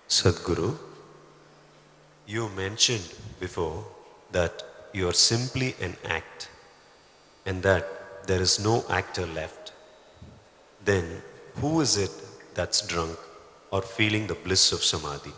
Sadhguru, you mentioned before that you are simply an act and that there is no actor left. Then who is it that's drunk or feeling the bliss of samadhi?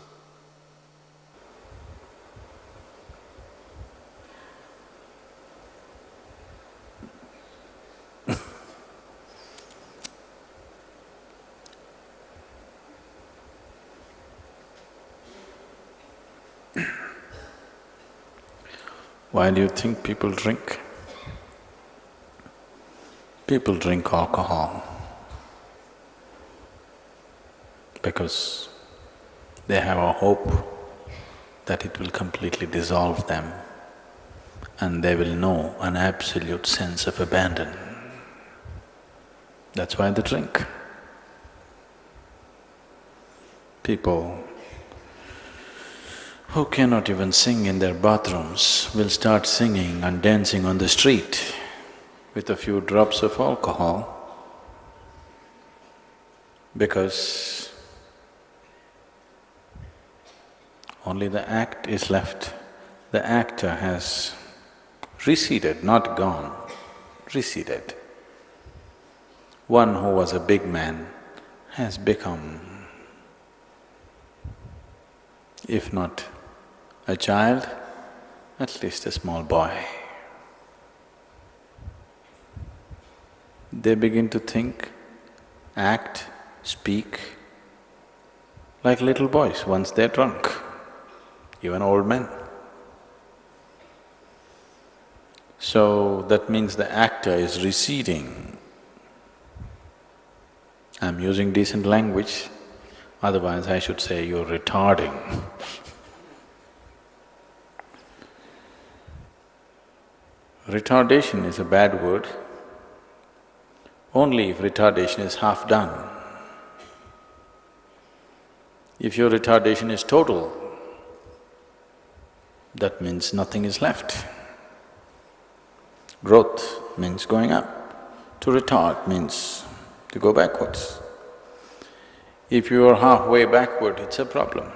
Why do you think people drink? People drink alcohol because they have a hope that it will completely dissolve them and they will know an absolute sense of abandon. That's why they drink. People who cannot even sing in their bathrooms will start singing and dancing on the street with a few drops of alcohol because only the act is left. The actor has receded, not gone, receded. One who was a big man has become, if not a child, at least a small boy. They begin to think, act, speak like little boys once they're drunk, even old men. So that means the actor is receding. I'm using decent language, otherwise I should say you're retarding. Retardation is a bad word only if retardation is half done. If your retardation is total, that means nothing is left. Growth means going up, to retard means to go backwards. If you are halfway backward, it's a problem.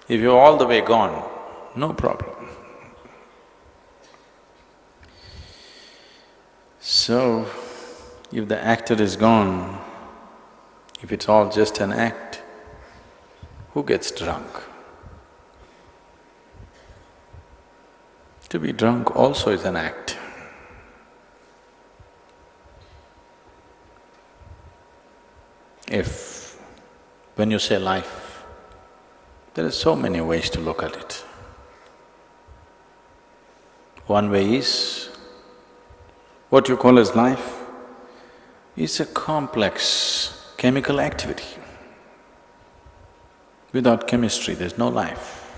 If you're all the way gone, no problem. So, if the actor is gone, if it's all just an act, who gets drunk? To be drunk also is an act. When you say life, there are so many ways to look at it. One way is, what you call as life is a complex chemical activity. Without chemistry, there's no life.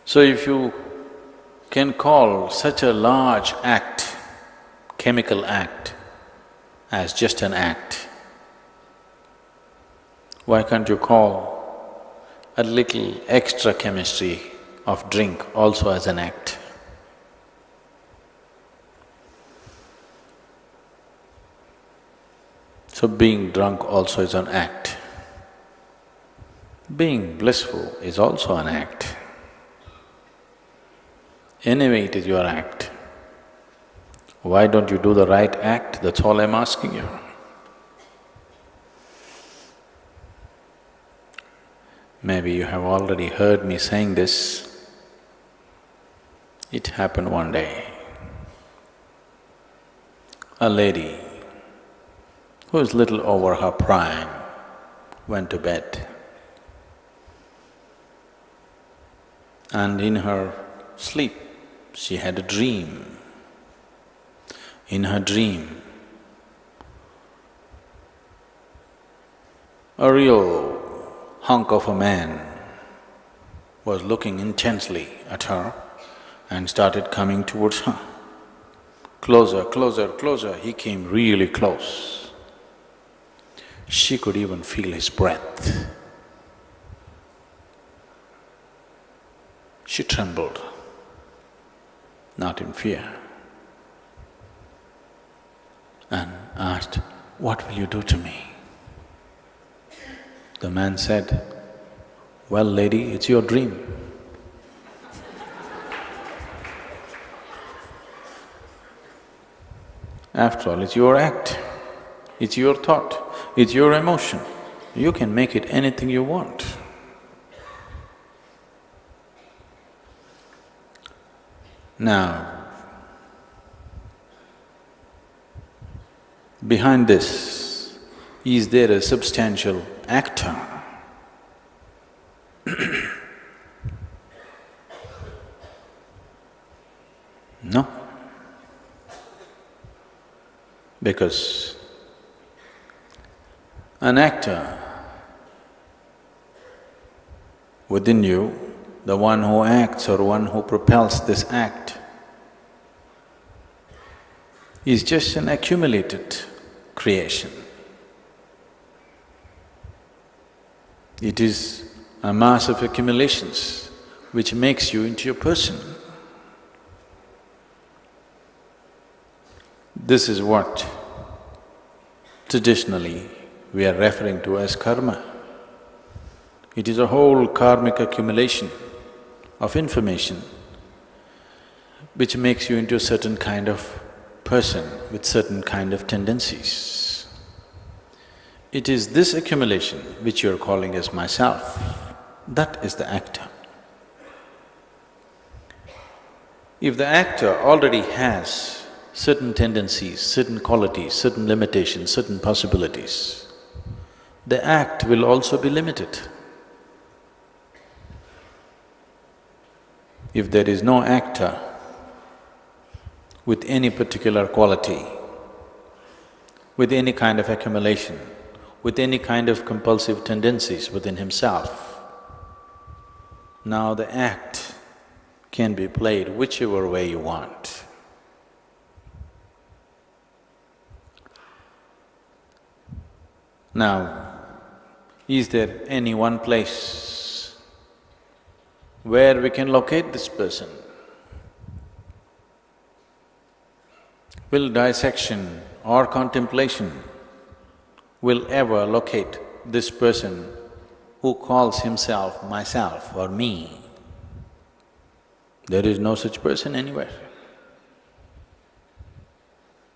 So if you can call such a large act, chemical act, as just an act, why can't you call a little extra chemistry of drink also as an act? So being drunk also is an act. Being blissful is also an act. Anyway, it is your act. Why don't you do the right act? That's all I'm asking you. Maybe you have already heard me saying this. It happened one day. A lady who is little over her prime went to bed. And in her sleep, she had a dream. In her dream, a real hunk of a man was looking intensely at her and started coming towards her. Closer, closer, closer, he came really close. She could even feel his breath. She trembled, not in fear, and asked, "What will you do to me?" The man said, "Well, lady, it's your dream." After all, it's your act, it's your thought, it's your emotion. You can make it anything you want. Now, behind this, is there a substantial actor? No. Because an actor within you, the one who acts or one who propels this act, is just an accumulated creation. It is a mass of accumulations which makes you into a person. This is what traditionally we are referring to as karma. It is a whole karmic accumulation of information which makes you into a certain kind of person with certain kind of tendencies. It is this accumulation which you're calling as myself, that is the actor. If the actor already has certain tendencies, certain qualities, certain limitations, certain possibilities, the act will also be limited. If there is no actor with any particular quality, with any kind of accumulation, with any kind of compulsive tendencies within himself, now the act can be played whichever way you want. Now, is there any one place where we can locate this person? Will dissection or contemplation will ever locate this person who calls himself myself or me? There is no such person anywhere.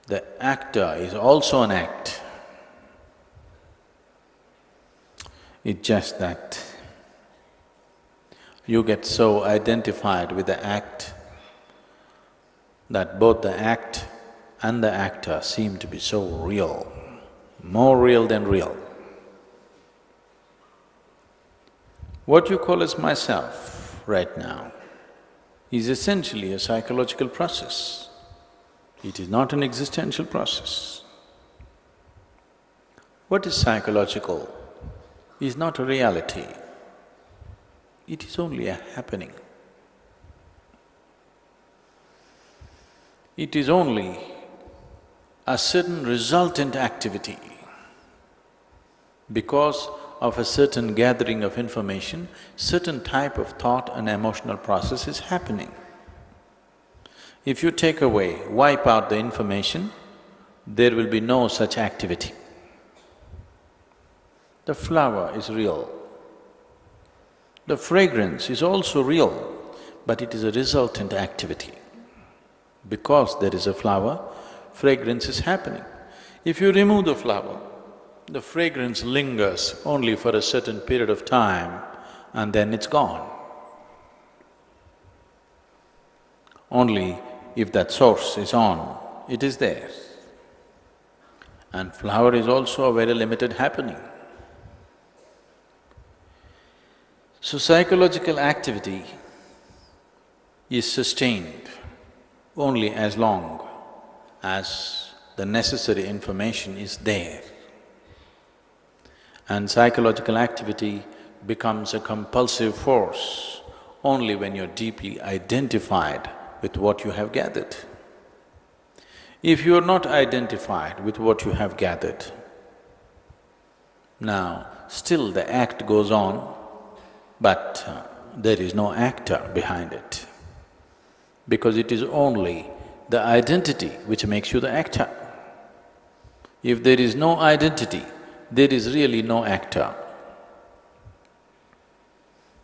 The actor is also an act. It's just that you get so identified with the act that both the act and the actor seem to be so real, more real than real. What you call as myself right now is essentially a psychological process. It is not an existential process. What is psychological is not a reality, it is only a happening. It is only a certain resultant activity. Because of a certain gathering of information, certain type of thought and emotional process is happening. If you take away, wipe out the information, there will be no such activity. The flower is real. The fragrance is also real, but it is a resultant activity. Because there is a flower, fragrance is happening. If you remove the flower, the fragrance lingers only for a certain period of time and then it's gone. Only if that source is on, it is there. And flower is also a very limited happening. So psychological activity is sustained only as long as the necessary information is there. And psychological activity becomes a compulsive force only when you're deeply identified with what you have gathered. If you are not identified with what you have gathered, now still the act goes on, but there is no actor behind it, because it is only the identity which makes you the actor. If there is no identity, there is really no actor.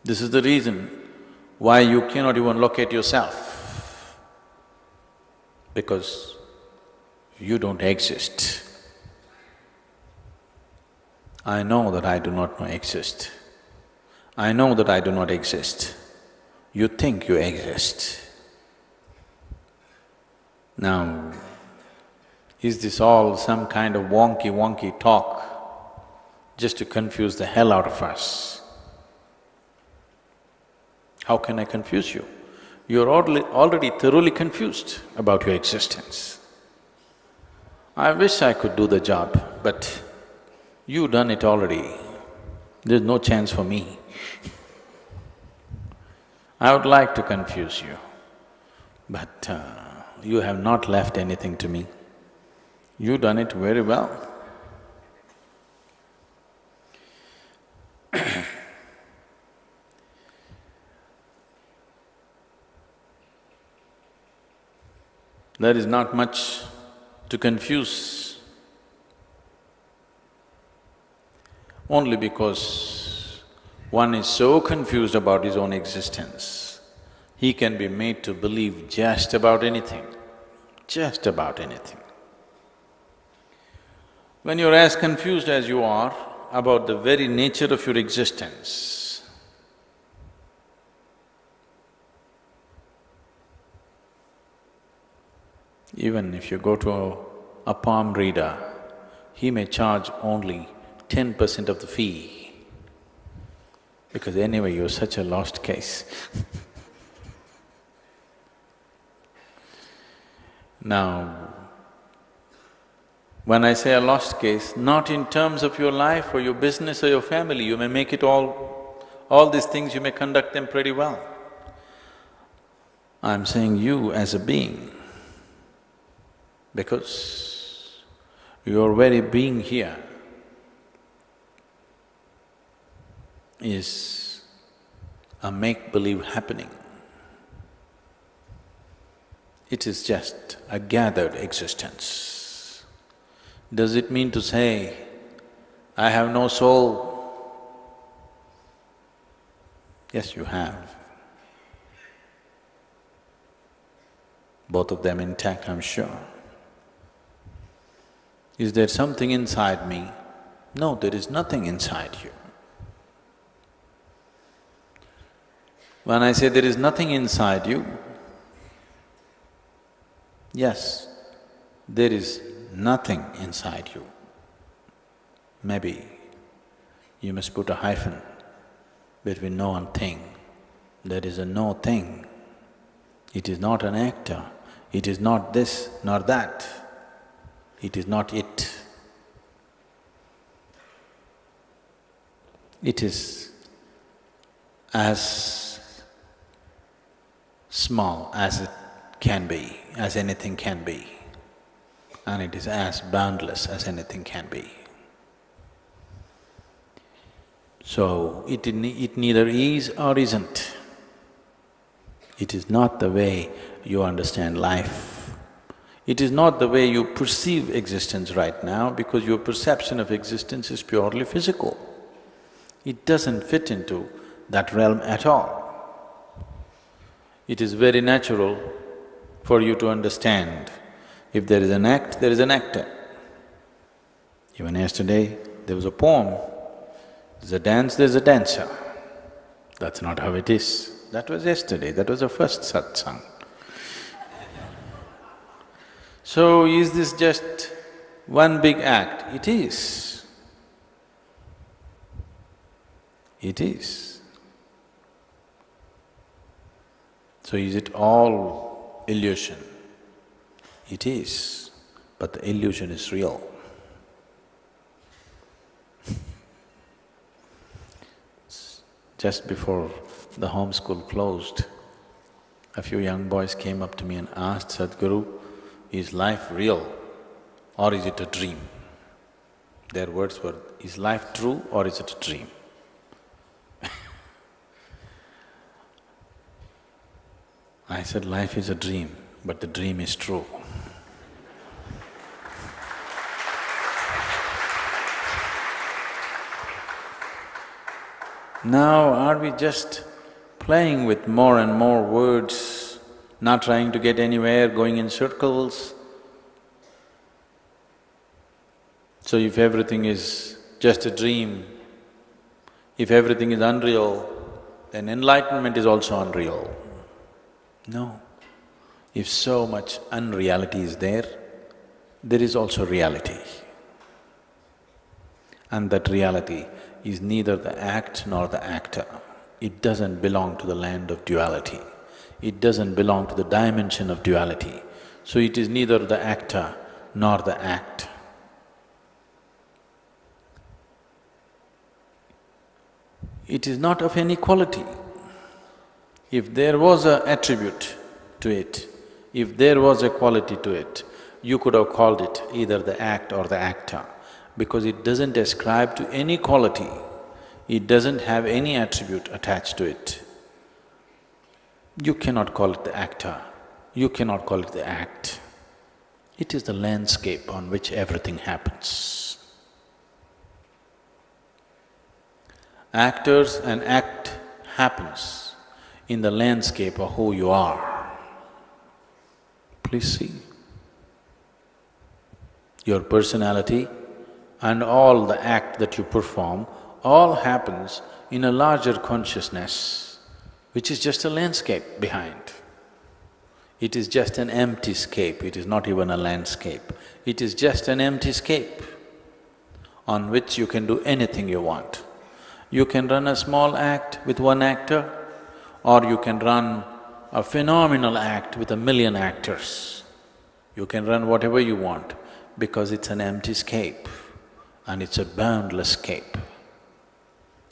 This is the reason why you cannot even locate yourself, because you don't exist. I know that I do not exist. I know that I do not exist. You think you exist. Now, is this all some kind of wonky talk just to confuse the hell out of us? How can I confuse you? You're already thoroughly confused about your existence. I wish I could do the job, but you've done it already. There's no chance for me. I would like to confuse you, but you have not left anything to me. You've done it very well. There is not much to confuse, only because one is so confused about his own existence, he can be made to believe just about anything, just about anything. When you're as confused as you are about the very nature of your existence, even if you go to a palm reader, he may charge only 10% of the fee, because anyway you're such a lost case. Now, when I say a lost case, not in terms of your life or your business or your family, you may make it all these things you may conduct them pretty well. I'm saying you as a being, because your very being here is a make-believe happening. It is just a gathered existence. Does it mean to say, I have no soul? Yes, you have. Both of them intact, I'm sure. Is there something inside me? No, there is nothing inside you. When I say there is nothing inside you, yes, there is nothing inside you. Maybe you must put a hyphen between no and thing. There is a no thing. It is not an actor. It is not this nor that. It is not it. It is as small as it can be, as anything can be, and it is as boundless as anything can be. So, it neither is or isn't. It is not the way you understand life. It is not the way you perceive existence right now, because your perception of existence is purely physical. It doesn't fit into that realm at all. It is very natural for you to understand, if there is an act, there is an actor. Even yesterday, there was a poem, there's a dance, there's a dancer. That's not how it is. That was yesterday, that was the first satsang. So, is this just one big act? It is. It is. So, is it all illusion? It is, but the illusion is real. Just before the home school closed, a few young boys came up to me and asked, Sadhguru, is life real or is it a dream? Their words were, is life true or is it a dream? I said, life is a dream, but the dream is true. Now are we just playing with more and more words, not trying to get anywhere, going in circles? So if everything is just a dream, if everything is unreal, then enlightenment is also unreal. No. If so much unreality is there is also reality. And that reality is neither the act nor the actor. It doesn't belong to the land of duality. It doesn't belong to the dimension of duality. So it is neither the actor nor the act. It is not of any quality. If there was an attribute to it, if there was a quality to it, you could have called it either the act or the actor, because it doesn't ascribe to any quality, it doesn't have any attribute attached to it. You cannot call it the actor, you cannot call it the act. It is the landscape on which everything happens. Actors and act happens in the landscape of who you are. Please see. Your personality and all the act that you perform all happens in a larger consciousness, which is just a landscape behind. It is just an empty scape, it is not even a landscape. It is just an empty scape on which you can do anything you want. You can run a small act with one actor, or you can run a phenomenal act with 1,000,000 actors. You can run whatever you want because it's an empty scape and it's a boundless scape.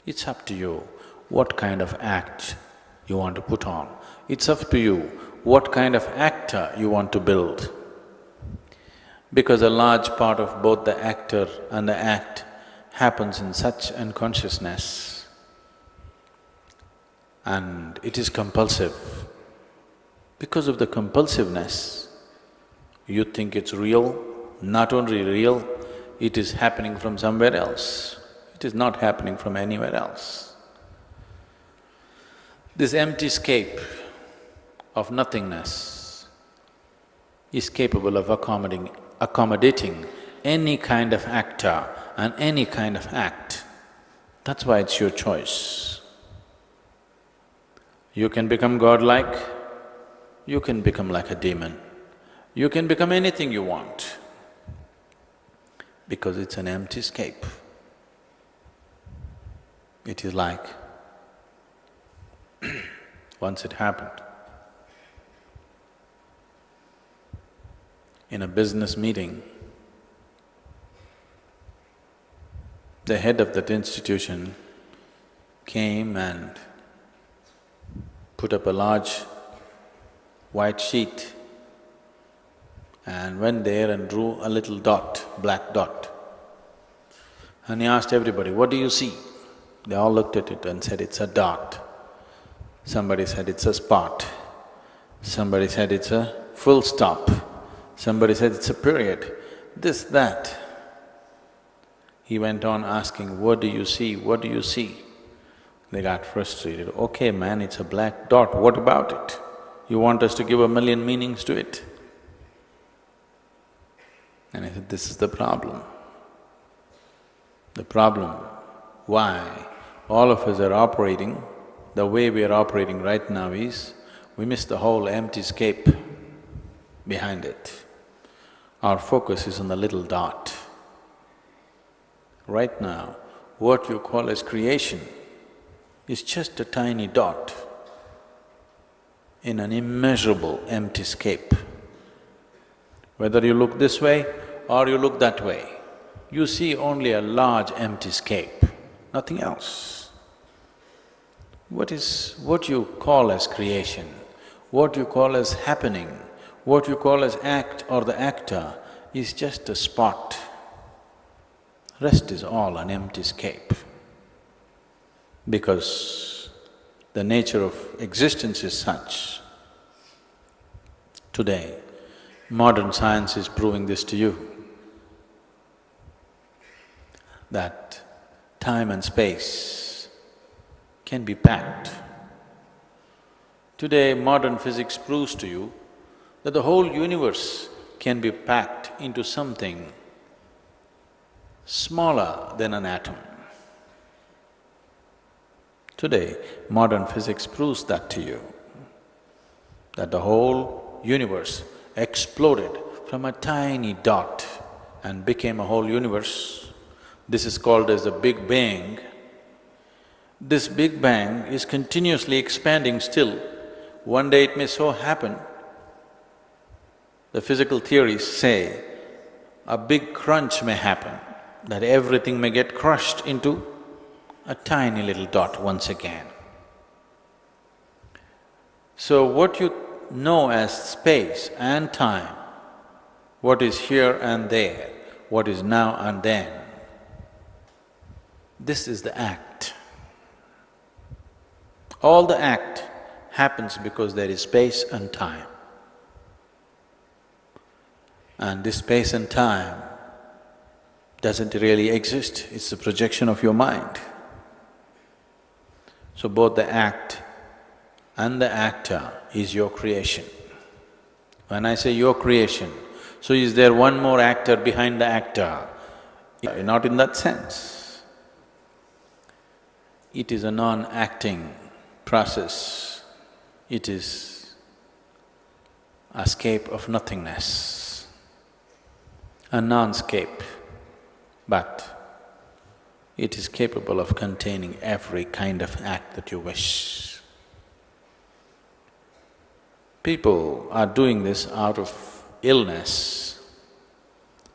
It's up to you what kind of act you want to put on. It's up to you what kind of actor you want to build. Because a large part of both the actor and the act happens in such unconsciousness, and it is compulsive. Because of the compulsiveness, you think it's real. Not only real, it is happening from somewhere else. It is not happening from anywhere else. This empty scape of nothingness is capable of accommodating any kind of actor and any kind of act. That's why it's your choice. You can become godlike, you can become like a demon, you can become anything you want, because it's an empty scape. It is like once it happened. In a business meeting, the head of that institution came and put up a large white sheet and went there and drew a little dot, black dot. And he asked everybody, "What do you see?" They all looked at it and said, "It's a dot." Somebody said, "It's a spot." Somebody said, "It's a full stop." Somebody said, "It's a period." This, that. He went on asking, "What do you see? What do you see?" They got frustrated. "Okay, man, it's a black dot, what about it? You want us to give 1,000,000 meanings to it?" And I said, this is the problem. The problem why all of us are operating the way we are operating right now is, we miss the whole empty scape behind it. Our focus is on the little dot. Right now, what you call as creation is just a tiny dot in an immeasurable empty scape. Whether you look this way or you look that way, you see only a large empty scape, nothing else. What you call as creation, what you call as happening, what you call as act or the actor is just a spot. Rest is all an empty scape. Because the nature of existence is such. Today, modern science is proving this to you, that time and space can be packed. Today, modern physics proves to you that the whole universe can be packed into something smaller than an atom. Today, modern physics proves that to you, that the whole universe exploded from a tiny dot and became a whole universe. This is called as the Big Bang. This Big Bang is continuously expanding still. One day it may so happen, the physical theories say, a big crunch may happen, that everything may get crushed into a tiny little dot once again. So what you know as space and time, what is here and there, what is now and then, this is the act. All the act happens because there is space and time. And this space and time doesn't really exist, it's a projection of your mind. So both the act and the actor is your creation. When I say your creation, so is there one more actor behind the actor? Not in that sense. It is a non-acting process, it is a scape of nothingness, a non-scape, but it is capable of containing every kind of act that you wish. People are doing this out of illness.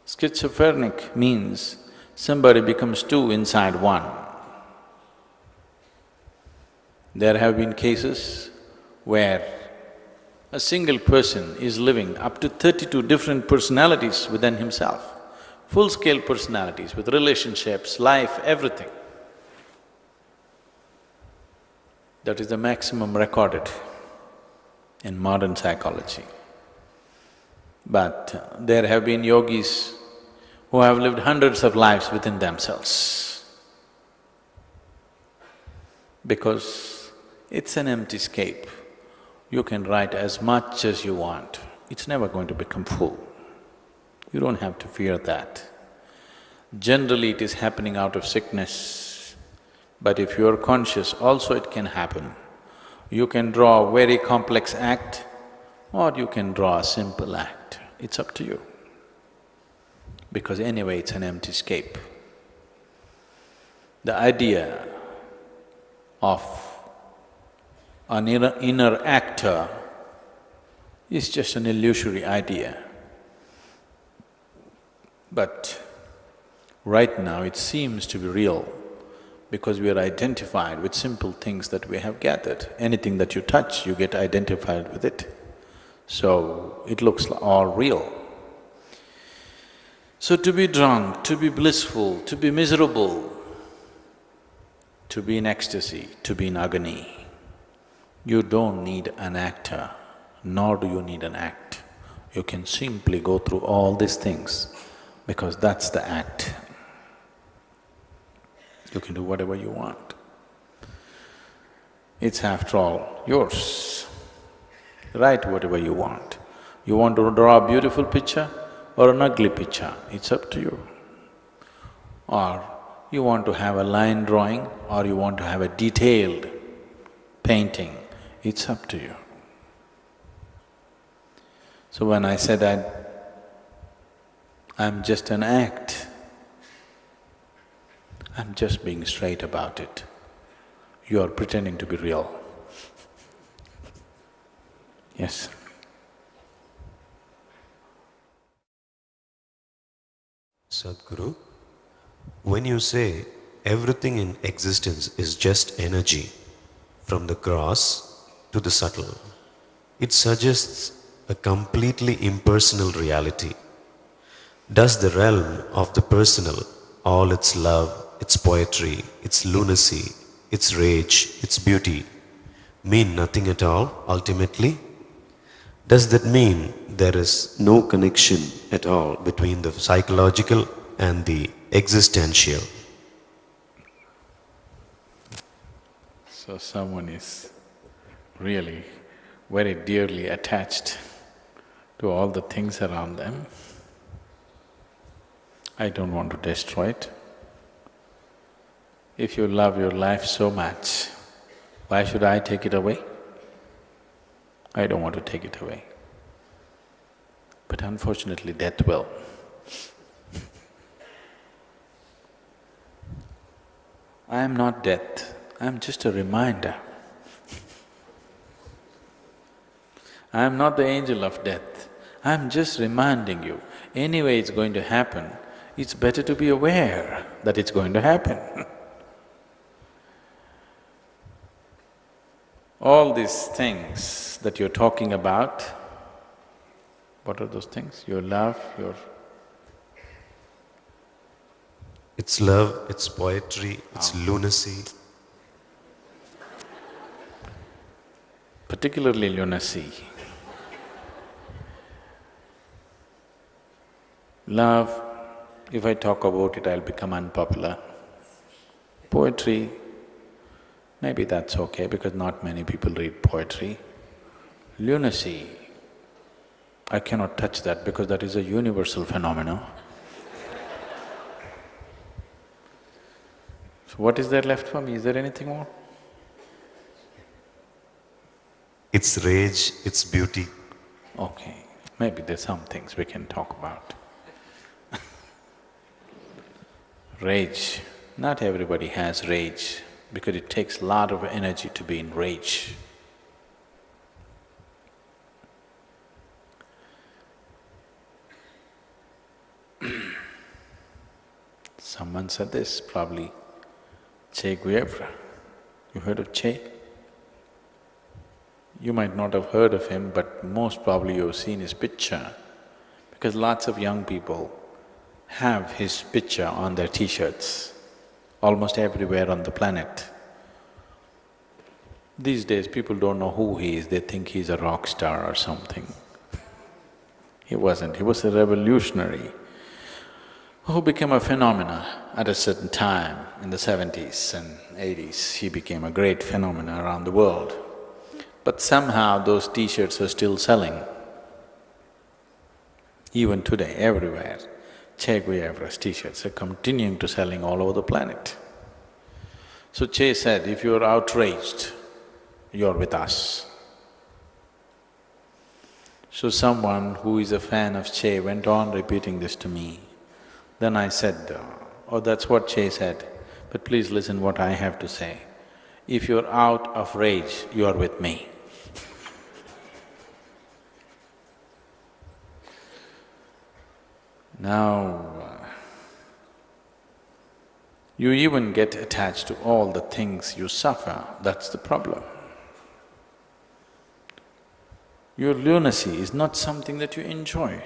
Schizophrenic means somebody becomes two inside one. There have been cases where a single person is living up to 32 different personalities within himself, full-scale personalities with relationships, life, everything. That is the maximum recorded in modern psychology. But there have been yogis who have lived hundreds of lives within themselves, because it's an empty scape. You can write as much as you want, it's never going to become full. You don't have to fear that. Generally it is happening out of sickness, but if you are conscious, also it can happen. You can draw a very complex act or you can draw a simple act, it's up to you. Because anyway it's an empty scape. The idea of an inner actor is just an illusory idea. But right now it seems to be real because we are identified with simple things that we have gathered. Anything that you touch, you get identified with it. So it looks all real. So to be drunk, to be blissful, to be miserable, to be in ecstasy, to be in agony, you don't need an actor, nor do you need an act. You can simply go through all these things because that's the act. You can do whatever you want. It's after all yours. Write whatever you want. You want to draw a beautiful picture or an ugly picture, it's up to you. Or you want to have a line drawing or you want to have a detailed painting, it's up to you. So when I said that I'm just an act, I'm just being straight about it. You are pretending to be real. Yes. Sadhguru, when you say everything in existence is just energy, from the gross to the subtle, it suggests a completely impersonal reality. Does the realm of the personal, all its love, its poetry, its lunacy, its rage, its beauty, mean nothing at all ultimately? Does that mean there is no connection at all between the psychological and the existential? So someone is really very dearly attached to all the things around them. I don't want to destroy it. If you love your life so much, why should I take it away? I don't want to take it away. But unfortunately, death will. I am not death, I am just a reminder. I am not the angel of death, I am just reminding you, anyway it's going to happen, it's better to be aware that it's going to happen. All these things that you're talking about, what are those things? Your love, your… It's love, it's poetry, it's lunacy. particularly lunacy. Love, if I talk about it, I'll become unpopular. Poetry, maybe that's okay because not many people read poetry. Lunacy, I cannot touch that because that is a universal phenomenon. So what is there left for me? Is there anything more? It's rage, it's beauty. Okay, maybe there's some things we can talk about. Rage, not everybody has rage because it takes a lot of energy to be in rage. Someone said this, probably Che Guevara. You heard of Che? You might not have heard of him, but most probably you've seen his picture because lots of young people have his picture on their t-shirts, almost everywhere on the planet. These days people don't know who he is, they think he's a rock star or something. He wasn't, he was a revolutionary who became a phenomena at a certain time in the 70s and 80s. He became a great phenomena around the world. But somehow those t-shirts are still selling. Even today, everywhere, Che Guevara's t-shirts are continuing to selling all over the planet. So Che said, if you're outraged, you're with us. So someone who is a fan of Che went on repeating this to me. Then I said, oh, that's what Che said, but please listen what I have to say. If you're out of rage, you're with me. Now, you even get attached to all the things you suffer, that's the problem. Your lunacy is not something that you enjoy.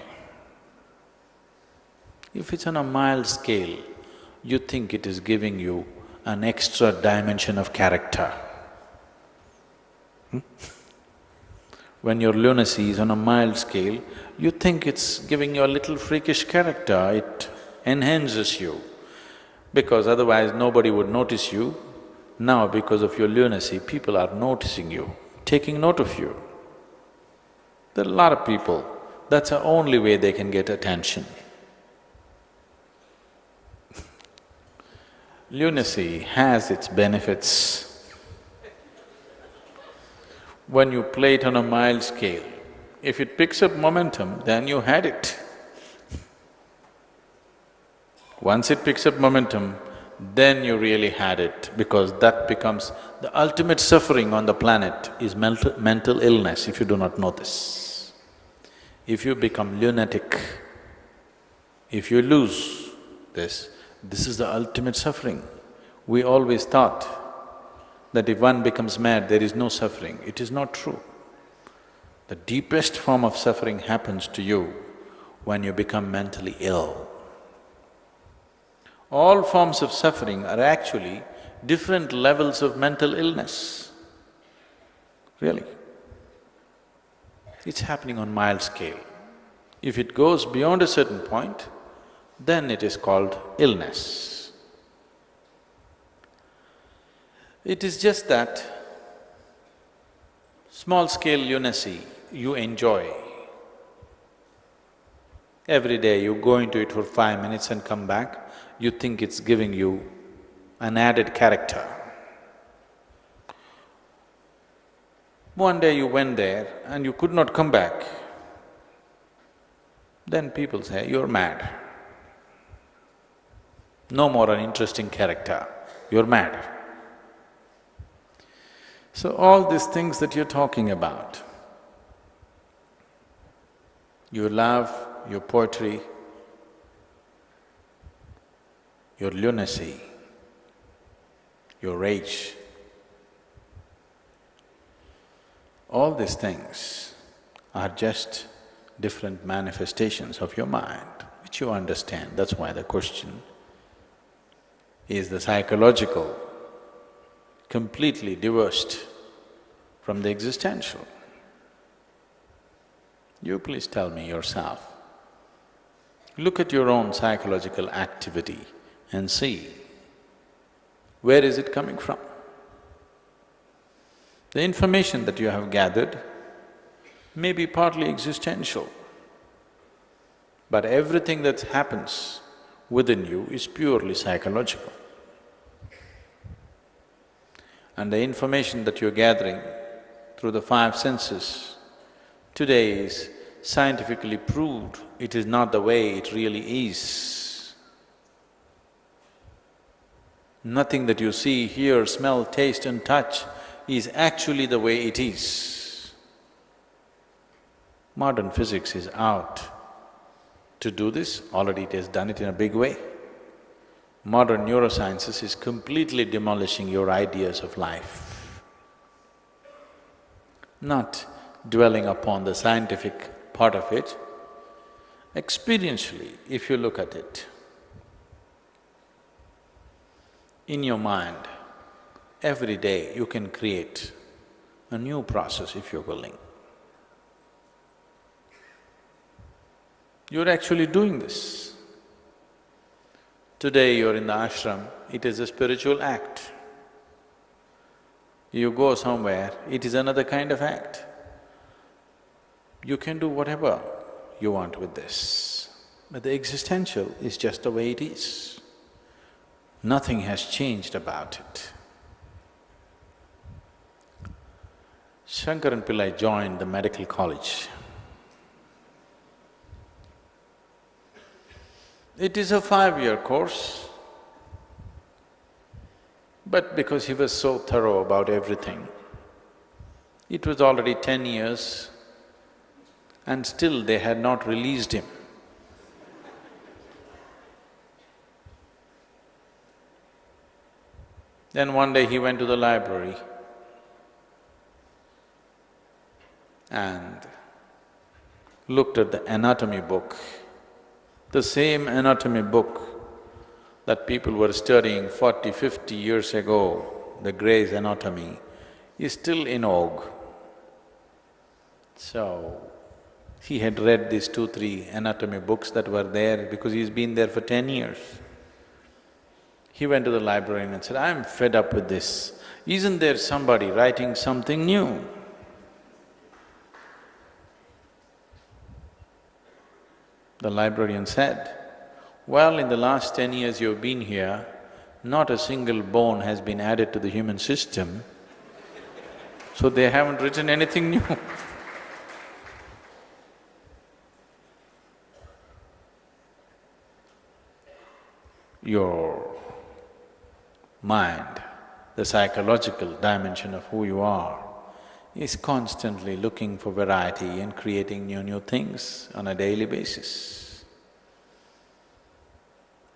If it's on a mild scale, you think it is giving you an extra dimension of character. When your lunacy is on a mild scale, you think it's giving you a little freakish character, it enhances you. Because otherwise nobody would notice you. Now because of your lunacy, people are noticing you, taking note of you. There are a lot of people, that's the only way they can get attention. Lunacy has its benefits. When you play it on a mild scale, if it picks up momentum, then you had it. Once it picks up momentum, then you really had it because that becomes… the ultimate suffering on the planet is mental illness, if you do not know this. If you become lunatic, if you lose this is the ultimate suffering. We always thought that if one becomes mad, there is no suffering. It is not true. The deepest form of suffering happens to you when you become mentally ill. All forms of suffering are actually different levels of mental illness, really. It's happening on mild scale. If it goes beyond a certain point, then it is called illness. It is just that small-scale lunacy you enjoy. Every day you go into it for 5 minutes and come back, you think it's giving you an added character. One day you went there and you could not come back, then people say, you're mad. No more an interesting character, you're mad. So all these things that you're talking about, your love, your poetry, your lunacy, your rage, all these things are just different manifestations of your mind, which you understand. That's why the question is the psychological completely divorced from the existential. You please tell me yourself. Look at your own psychological activity and see where is it coming from. The information that you have gathered may be partly existential, but everything that happens within you is purely psychological. And the information that you're gathering through the five senses today is scientifically proved it is not the way it really is. Nothing that you see, hear, smell, taste and touch is actually the way it is. Modern physics is out to do this, already it has done it in a big way. Modern neurosciences is completely demolishing your ideas of life, not dwelling upon the scientific part of it. Experientially, if you look at it, in your mind, every day you can create a new process if you're willing. You're actually doing this. Today you're in the ashram, it is a spiritual act. You go somewhere, it is another kind of act. You can do whatever you want with this, but the existential is just the way it is. Nothing has changed about it. Shankaran Pillai joined the medical college. It is a 5-year course, but because he was so thorough about everything, it was already 10 years and still they had not released him. Then one day he went to the library and looked at the anatomy book. The same anatomy book that people were studying 40, 50 years ago, the Gray's Anatomy, is still in vogue. So, he had read these 2, 3 anatomy books that were there because he's been there for 10 years. He went to the librarian and said, I'm fed up with this. Isn't there somebody writing something new? The librarian said, well, in the last 10 years you've been here, not a single bone has been added to the human system, so they haven't written anything new. Your mind, the psychological dimension of who you are, is constantly looking for variety and creating new things on a daily basis.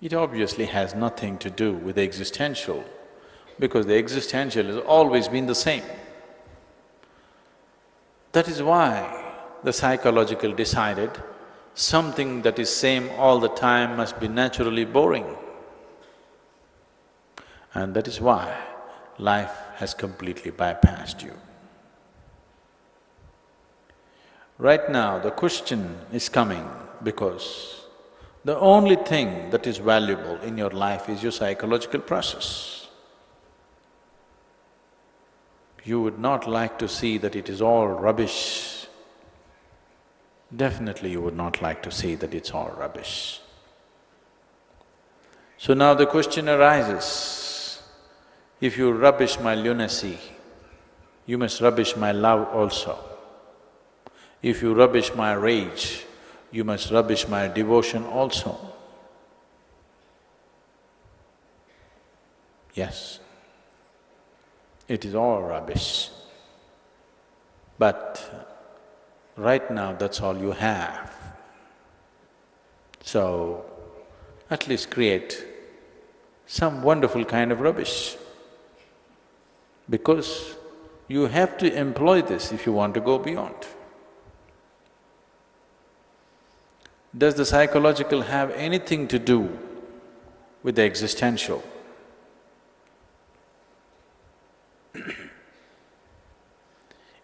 It obviously has nothing to do with the existential, because the existential has always been the same. That is why the psychological decided something that is same all the time must be naturally boring. And that is why life has completely bypassed you. Right now, the question is coming because the only thing that is valuable in your life is your psychological process. you would not like to see that it is all rubbish. Definitely you would not like to see that it's all rubbish. So now the question arises, if you rubbish my lunacy, you must rubbish my love also. If you rubbish my rage, you must rubbish my devotion also. Yes, it is all rubbish. But right now that's all you have. So, at least create some wonderful kind of rubbish, because you have to employ this if you want to go beyond. Does the psychological have anything to do with the existential?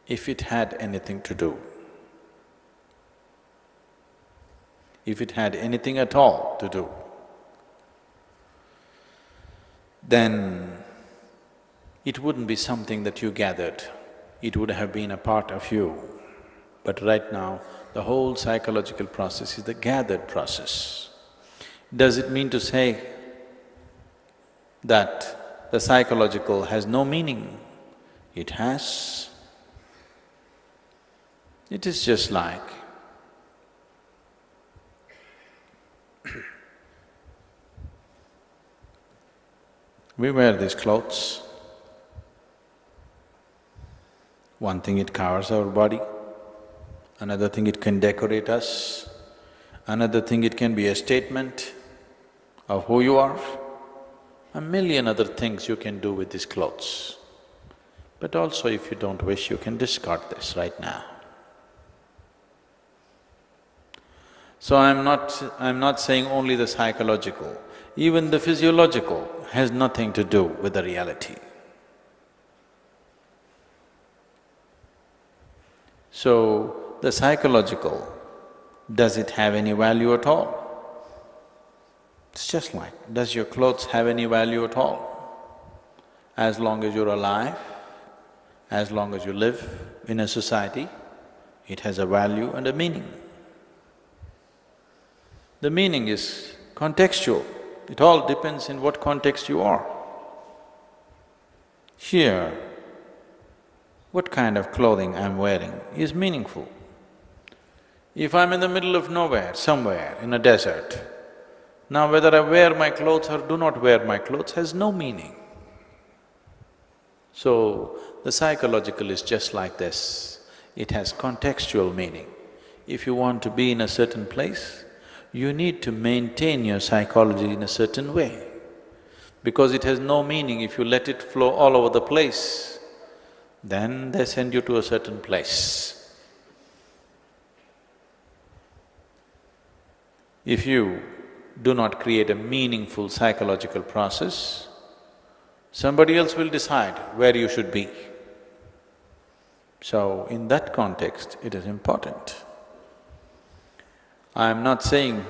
If it had anything to do, if it had anything at all to do, then it wouldn't be something that you gathered, it would have been a part of you. But right now, the whole psychological process is the gathered process. Does it mean to say that the psychological has no meaning? It has. It is just like we wear these clothes. One thing, it covers our body. Another thing, it can decorate us. Another thing, it can be a statement of who you are. A million other things you can do with these clothes. But also, if you don't wish, you can discard this right now. So I'm not saying only the psychological, even the physiological has nothing to do with the reality. So, the psychological, does it have any value at all? It's just like, does your clothes have any value at all? As long as you're alive, as long as you live in a society, it has a value and a meaning. The meaning is contextual, it all depends in what context you are. Here, what kind of clothing I'm wearing is meaningful. If I'm in the middle of nowhere, somewhere in a desert, now whether I wear my clothes or do not wear my clothes has no meaning. So, the psychological is just like this, it has contextual meaning. If you want to be in a certain place, you need to maintain your psychology in a certain way, because it has no meaning if you let it flow all over the place, then they send you to a certain place. If you do not create a meaningful psychological process, somebody else will decide where you should be. So, in that context, it is important. I am not saying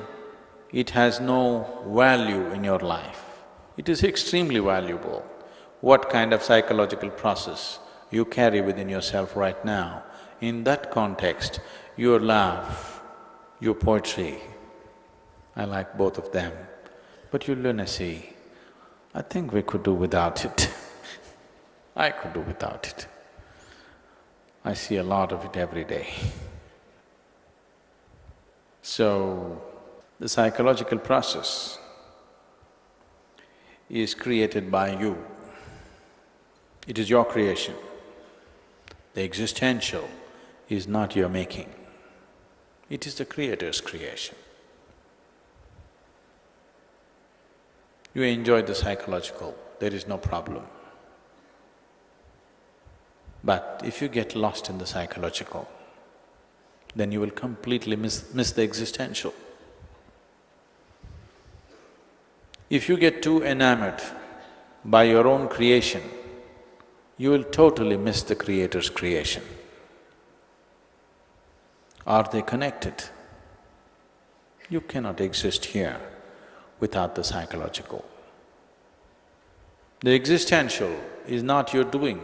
it has no value in your life. It is extremely valuable. What kind of psychological process you carry within yourself right now, in that context, your love, your poetry, I like both of them, but your lunacy, I think we could do without it. I could do without it. I see a lot of it every day. So, the psychological process is created by you. It is your creation. The existential is not your making. It is the Creator's creation. You enjoy the psychological, there is no problem. But if you get lost in the psychological, then you will completely miss the existential. If you get too enamored by your own creation, you will totally miss the Creator's creation. Are they connected? You cannot exist here without the psychological. The existential is not your doing,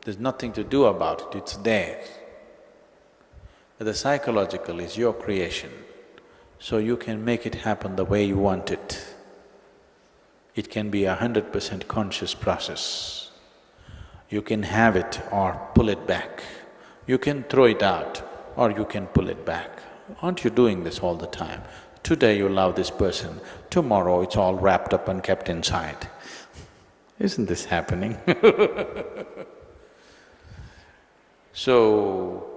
There's nothing to do about it, it's there. But the psychological is your creation, so you can make it happen the way you want it. It can be 100% conscious process. You can have it or pull it back. You can throw it out or you can pull it back. Aren't you doing this all the time? Today you love this person, tomorrow it's all wrapped up and kept inside. Isn't this happening? So,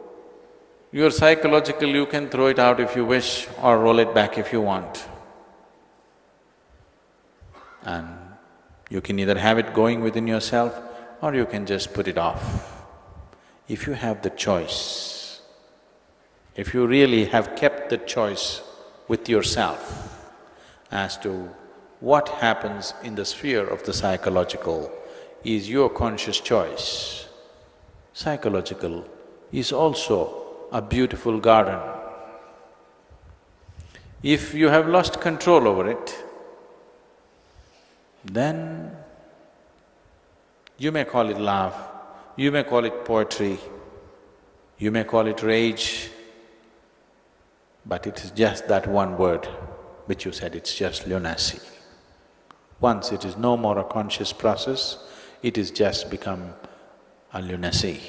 your psychological, you can throw it out if you wish or roll it back if you want. And you can either have it going within yourself or you can just put it off. If you have the choice, if you really have kept the choice with yourself as to what happens in the sphere of the psychological is your conscious choice. Psychological is also a beautiful garden. If you have lost control over it, then you may call it love, you may call it poetry, you may call it rage, but it is just that one word which you said, it's just lunacy. Once it is no more a conscious process, it is just become a lunacy.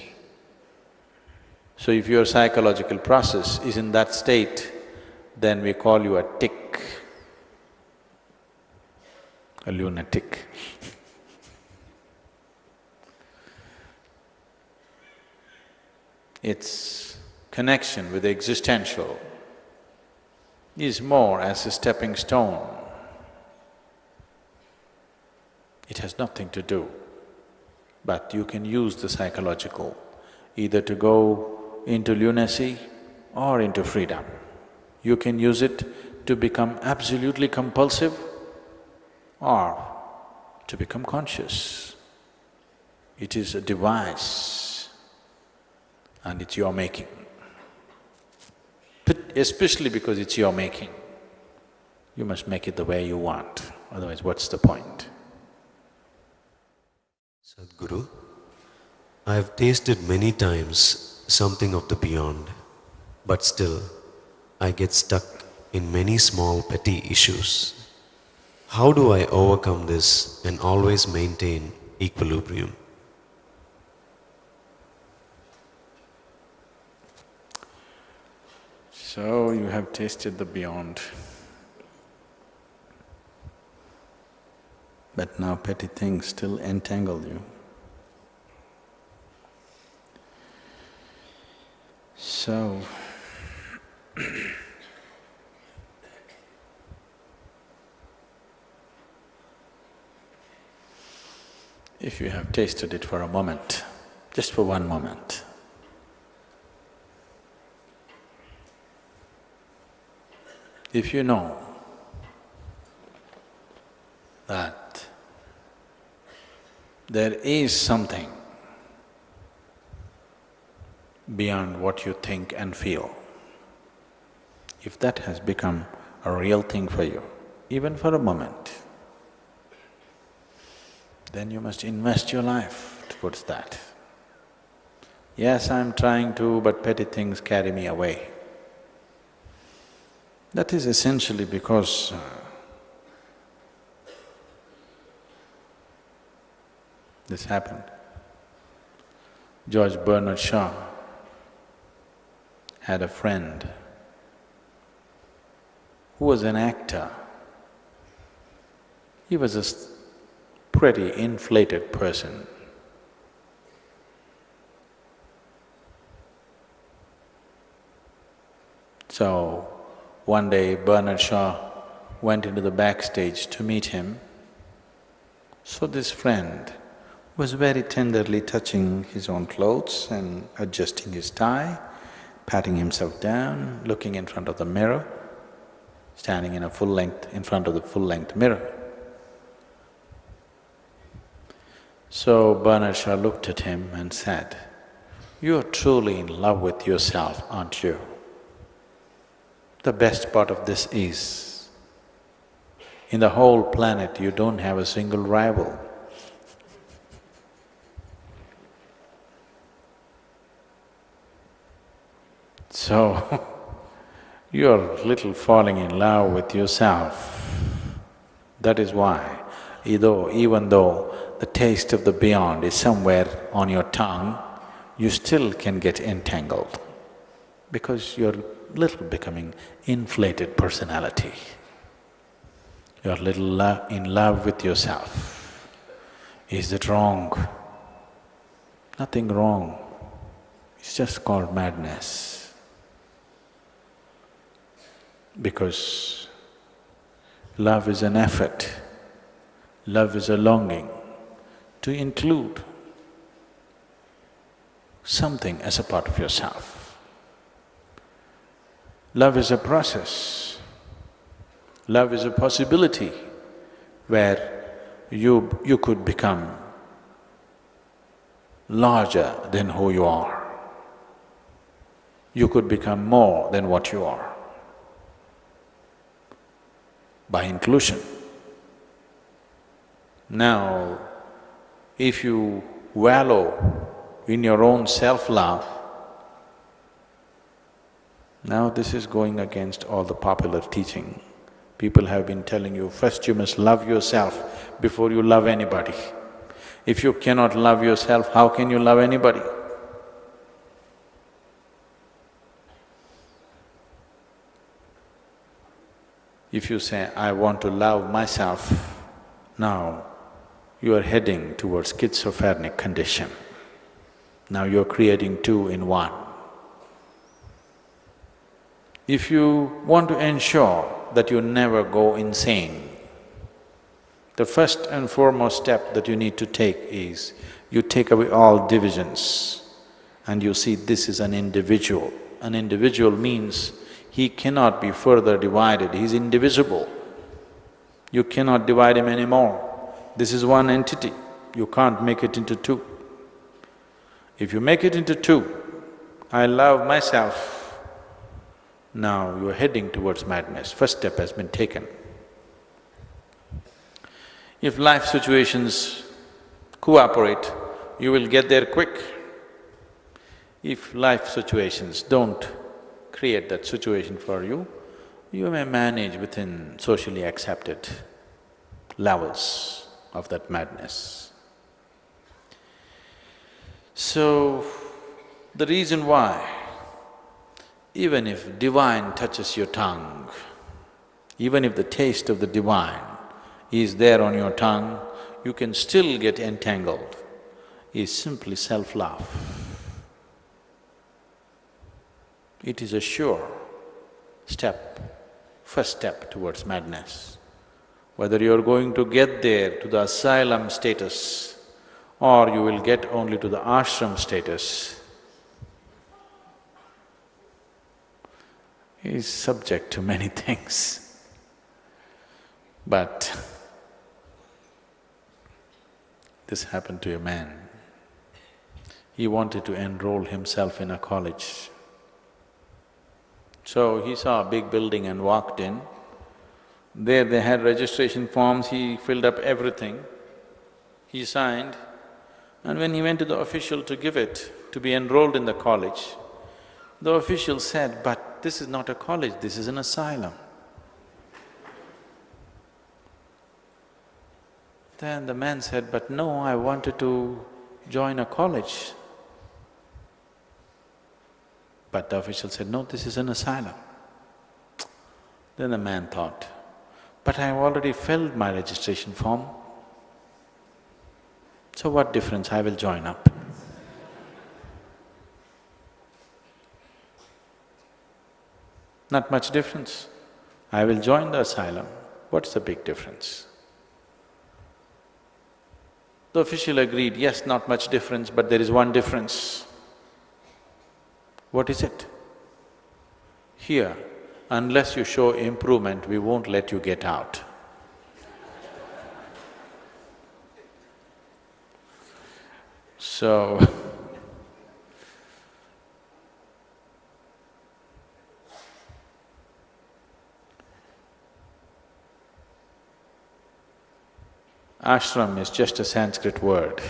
So if your psychological process is in that state, then we call you a tick, a lunatic. Its connection with the existential is more as a stepping stone. It has nothing to do, but you can use the psychological either to go into lunacy or into freedom. You can use it to become absolutely compulsive or to become conscious. It is a device and it's your making. But especially because it's your making, you must make it the way you want, otherwise what's the point? Sadhguru, I have tasted many times something of the beyond, but still I get stuck in many small petty issues. How do I overcome this and always maintain equilibrium? So you have tasted the beyond, but now petty things still entangle you. So, if you have tasted it for a moment, just for one moment, if you know that there is something beyond what you think and feel, if that has become a real thing for you, even for a moment, then you must invest your life towards that. Yes, I'm trying to, but petty things carry me away. That is essentially because this happened. George Bernard Shaw had a friend who was an actor. He was a pretty inflated person. So, one day Bernard Shaw went into the backstage to meet him. So this friend was very tenderly touching his own clothes and adjusting his tie, patting himself down, looking in front of the mirror, standing in front of the full-length mirror. So Bernard Shaw looked at him and said, "You're truly in love with yourself, aren't you? The best part of this is, in the whole planet you don't have a single rival." So, you're little falling in love with yourself. That is why, even though the taste of the beyond is somewhere on your tongue, you still can get entangled because you're little becoming inflated personality. You're little in love with yourself. Is that wrong? Nothing wrong. It's just called madness. Because love is an effort, love is a longing to include something as a part of yourself. Love is a process. Love is a possibility where you could become larger than who you are. You could become more than what you are by inclusion. Now, if you wallow in your own self-love, now this is going against all the popular teaching. People have been telling you, first you must love yourself before you love anybody. If you cannot love yourself, how can you love anybody? If you say, I want to love myself, now you are heading towards schizophrenic condition. Now you're creating two in one. If you want to ensure that you never go insane, the first and foremost step that you need to take is, you take away all divisions and you see this is an individual. An individual means he cannot be further divided, he's indivisible. You cannot divide him anymore. This is one entity, you can't make it into two. If you make it into two, I love myself, now you're heading towards madness. First step has been taken. If life situations cooperate, you will get there quick. If life situations don't create that situation for you, you may manage within socially accepted levels of that madness. So, the reason why, even if divine touches your tongue, even if the taste of the divine is there on your tongue, you can still get entangled, is simply self-love. It is a sure step, first step towards madness. Whether you're going to get there to the asylum status or you will get only to the ashram status is subject to many things. But this happened to a man. He wanted to enroll himself in a college. So he saw a big building and walked in. There they had registration forms, he filled up everything, he signed, and when he went to the official to give it, to be enrolled in the college, the official said, but this is not a college, this is an asylum. Then the man said, but no, I wanted to join a college. But the official said, no, this is an asylum. Then the man thought, but I have already filled my registration form, so what difference, I will join up. Not much difference. I will join the asylum, what's the big difference? The official agreed, yes, not much difference, but there is one difference. What is it? Here, unless you show improvement, we won't let you get out. So, ashram is just a Sanskrit word.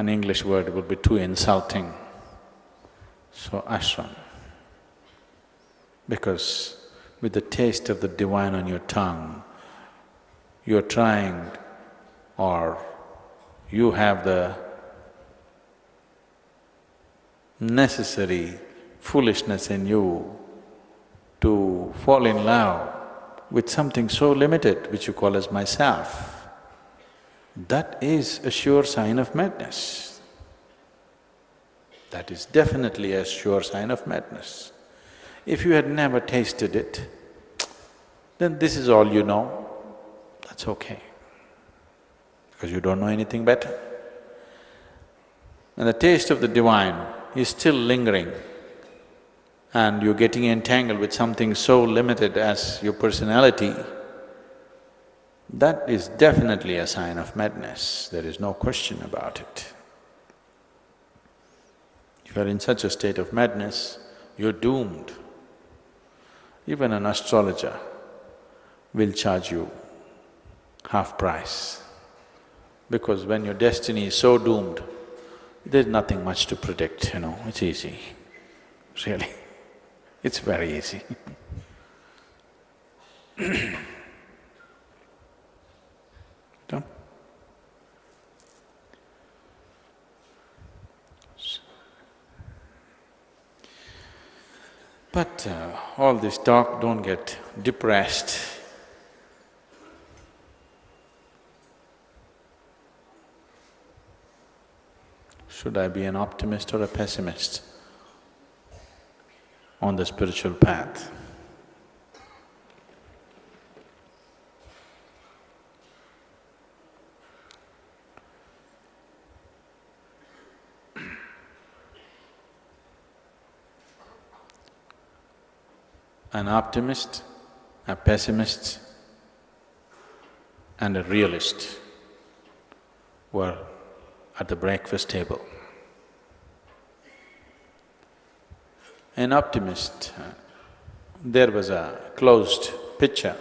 an English word would be too insulting. So ashram. Because with the taste of the divine on your tongue, you're trying or you have the necessary foolishness in you to fall in love with something so limited which you call as myself. That is a sure sign of madness. That is definitely a sure sign of madness. If you had never tasted it, then this is all you know, that's okay, because you don't know anything better. And the taste of the divine is still lingering and you're getting entangled with something so limited as your personality, that is definitely a sign of madness, there is no question about it. If you are in such a state of madness, you're doomed. Even an astrologer will charge you half price, because when your destiny is so doomed, there's nothing much to predict, it's easy, really, it's very easy. Done? But all this talk, don't get depressed. Should I be an optimist or a pessimist on the spiritual path? An optimist, a pessimist, and a realist were at the breakfast table. An optimist, there was a closed pitcher,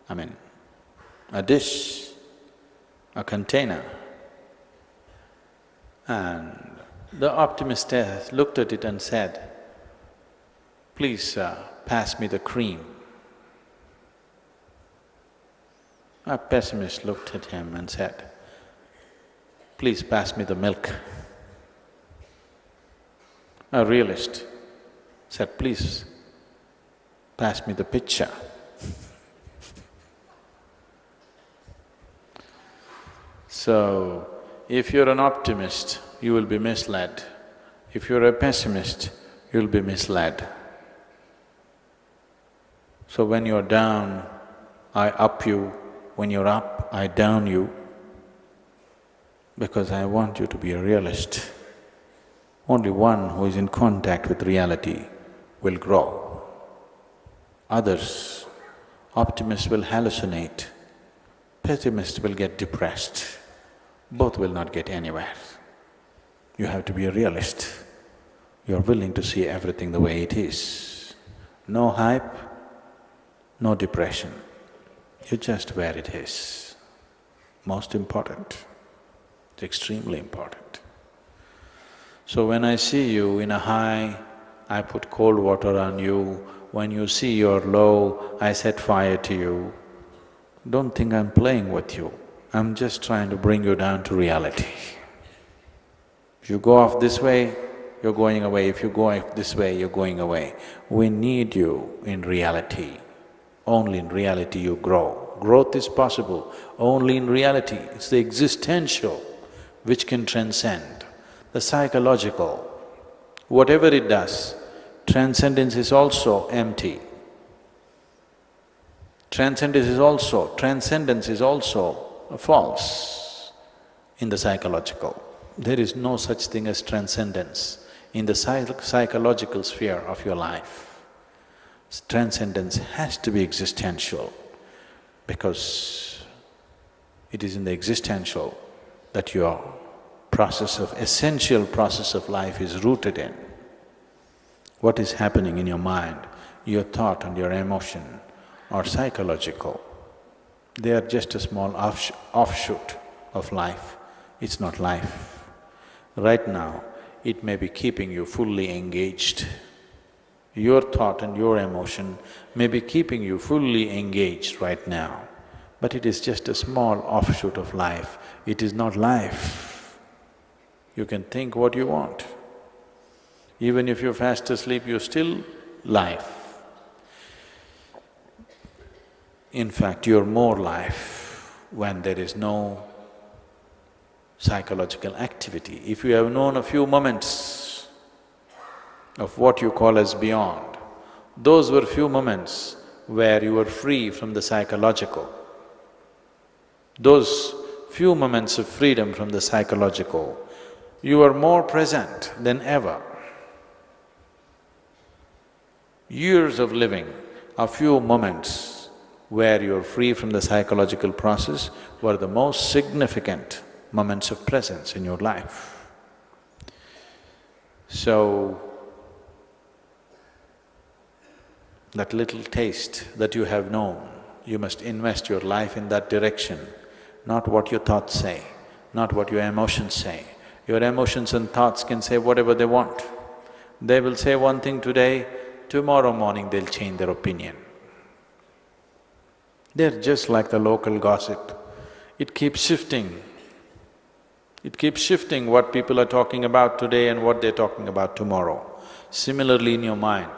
a dish, a container, and the optimist looked at it and said, "Please pass me the cream." A pessimist looked at him and said, "Please pass me the milk." A realist said, "Please pass me the pitcher." So, if you're an optimist, you will be misled. If you're a pessimist, you'll be misled. So when you're down, I up you, when you're up, I down you, because I want you to be a realist. Only one who is in contact with reality will grow. Others, optimists will hallucinate, pessimists will get depressed. Both will not get anywhere. You have to be a realist. You're willing to see everything the way it is. No hype, no depression. You're just where it is. Most important. It's extremely important. So when I see you in a high, I put cold water on you. When you see you're low, I set fire to you. Don't think I'm playing with you. I'm just trying to bring you down to reality. If you go off this way, you're going away. If you go off this way, you're going away. We need you in reality. Only in reality you grow. Growth is possible only in reality. It's the existential which can transcend. The psychological, whatever it does, transcendence is also empty. Transcendence is also false in the psychological. There is no such thing as transcendence in the psychological sphere of your life. Transcendence has to be existential, because it is in the existential that your essential process of life is rooted in. What is happening in your mind, your thought and your emotion are psychological. They are just a small offshoot of life. It's not life. Right now, it may be keeping you fully engaged. Your thought and your emotion may be keeping you fully engaged right now, but it is just a small offshoot of life. It is not life. You can think what you want. Even if you're fast asleep, you're still life. In fact, you're more life when there is no psychological activity. If you have known a few moments of what you call as beyond, those were few moments where you were free from the psychological. Those few moments of freedom from the psychological, you are more present than ever. Years of living, a few moments where you're free from the psychological process were the most significant moments of presence in your life. So, that little taste that you have known, you must invest your life in that direction, not what your thoughts say, not what your emotions say. Your emotions and thoughts can say whatever they want. They will say one thing today, tomorrow morning they'll change their opinion. They're just like the local gossip. It keeps shifting. It keeps shifting what people are talking about today and what they're talking about tomorrow. Similarly in your mind,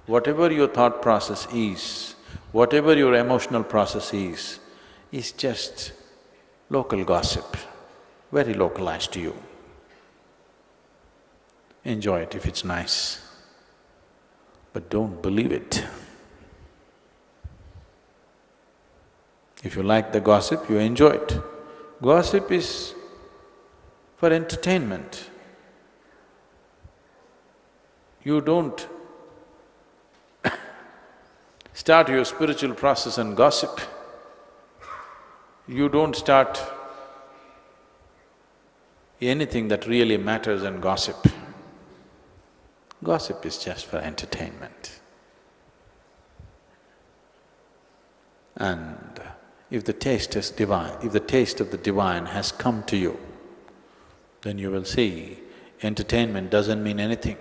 whatever your thought process is, whatever your emotional process is just local gossip, very localized to you. Enjoy it if it's nice, but don't believe it. If you like the gossip, you enjoy it. Gossip is for entertainment. You don't start your spiritual process on gossip. You don't start anything that really matters on gossip. Gossip is just for entertainment. And if the taste is divine, if the taste of the divine has come to you, then you will see entertainment doesn't mean anything.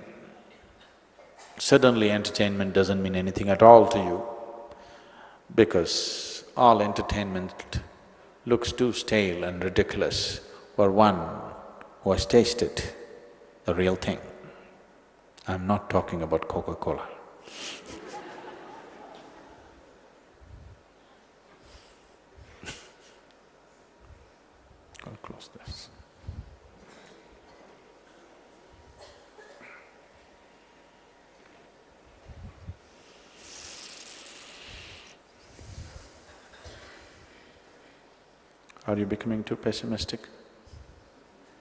Suddenly entertainment doesn't mean anything at all to you, because all entertainment looks too stale and ridiculous for one who has tasted the real thing. I'm not talking about Coca-Cola. I'll close this. Are you becoming too pessimistic?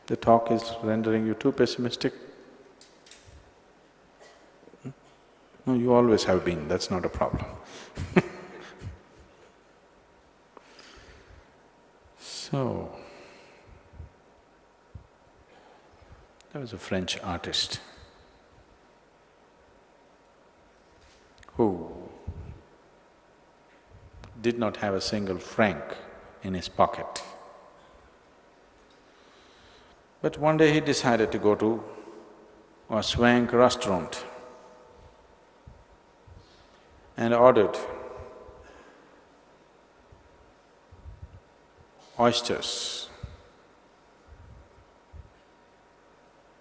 The talk is rendering you too pessimistic? No, you always have been, that's not a problem. So, there was a French artist who did not have a single franc in his pocket. But one day he decided to go to a swank restaurant and ordered oysters.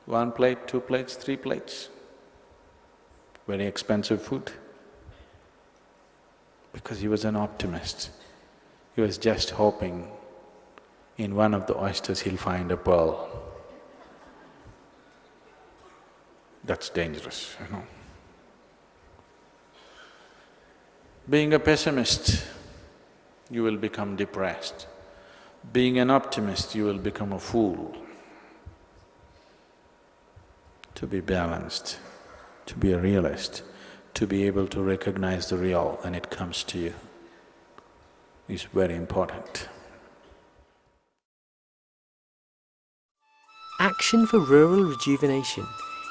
1 plate, 2 plates, 3 plates. Very expensive food. Because he was an optimist. He was just hoping in one of the oysters he'll find a pearl. That's dangerous, you know. Being a pessimist, you will become depressed. Being an optimist, you will become a fool. To be balanced, to be a realist, to be able to recognize the real when it comes to you is very important. Action for Rural Rejuvenation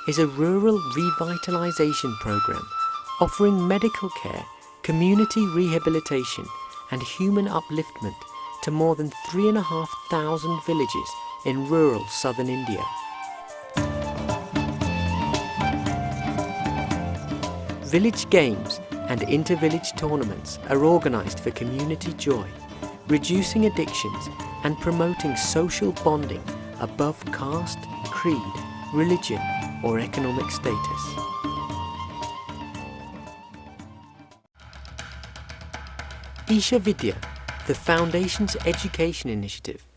is a rural revitalization program offering medical care, community rehabilitation and human upliftment to more than 3,500 villages in rural southern India. Village games and inter-village tournaments are organised for community joy, reducing addictions and promoting social bonding above caste, creed, religion or economic status. Isha Vidya, the Foundation's education initiative,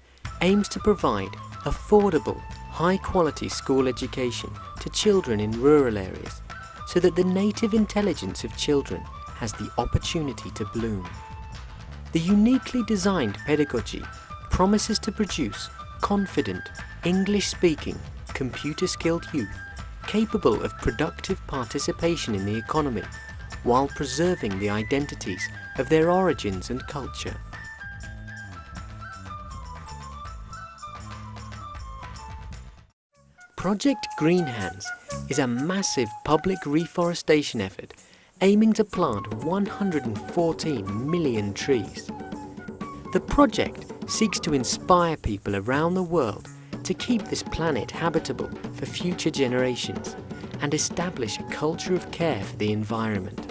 aims to provide affordable, high-quality school education to children in rural areas so that the native intelligence of children has the opportunity to bloom. The uniquely designed pedagogy promises to produce confident, English-speaking, computer-skilled youth capable of productive participation in the economy while preserving the identities of their origins and culture. Project Green Hands is a massive public reforestation effort aiming to plant 114 million trees. The project seeks to inspire people around the world to keep this planet habitable for future generations and establish a culture of care for the environment.